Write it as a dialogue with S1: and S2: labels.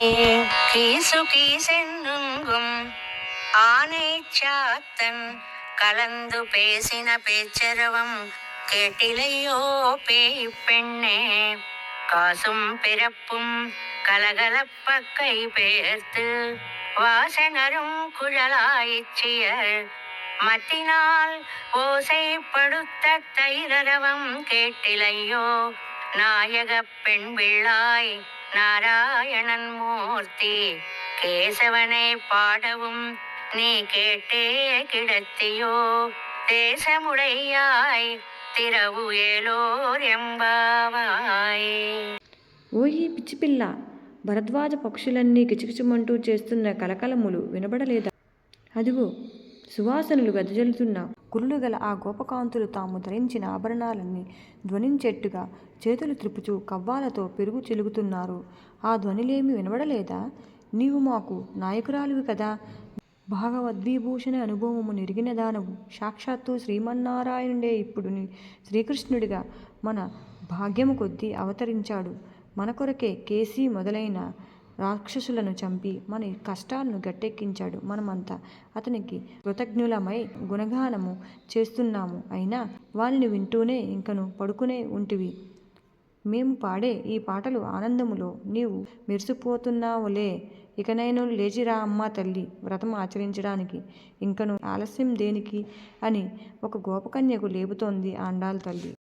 S1: கீசு கீசென்னுங்கும் ஆனை சாத்தன் கலந்து பேசின பேச்சரவம் கேட்டிலையோ பேய் பெண்ணே. காசும் பிறப்பும் கலகலப்ப கை பேர்த்து வாசனரும் குழலாய்ச்சியர் மத்தினால் ஓசைப்படுத்த தைரரவம் கேட்டிலையோ நாயக பெண் பிள்ளாய் நாராயணன் மூர்த்தி. கேசவனை பாடவும் நீ கேட்டே கிடத்தியோ தேசமுடையாய் తిరవు ఏలోర్ ఎంబావాయ్.
S2: ఓయి పిచ్చిపిల్ల, భరద్వాజ పక్షులన్నీ కిచకిచమంటూ చేస్తున్న కలకలములు వినబడలేదా? అదిగో సువాసనలు వెదజల్లుతున్న కురులు గల ఆ గోపకాంతులు తాము ధరించిన ఆభరణాలన్నీ ధ్వనించేట్టుగా చేతులు త్రిపుచూ కవ్వాలతో పెరుగు చెలుగుతున్నారు. ఆ ధ్వనిలేమి వినబడలేదా? నీవు మాకు నాయకురాలివి కదా, భాగవద్విభూషణ అనుభవము నెరిగిన దానవు. సాక్షాత్తు శ్రీమన్నారాయణుడే ఇప్పుడు శ్రీకృష్ణుడిగా మన భాగ్యము కొద్దీ అవతరించాడు. మన కొరకే కేసీ మొదలైన రాక్షసులను చంపి మన కష్టాలను గట్టెక్కించాడు. మనమంతా అతనికి కృతజ్ఞులమై గుణగానము చేస్తున్నాము. అయినా వానిని వింటూనే ఇంకను పడుకునే ఉంటివి. మేము పాడే ఈ పాటలు ఆనందములో నీవు మెరిసిపోతున్నావులే. ఇకనైనా లేచిరా అమ్మా తల్లి, వ్రతం ఆచరించడానికి. ఇంకను ఆలస్యం దేనికి అని ఒక గోపకన్యకు లేపుతోంది ఆండాళ్ తల్లి.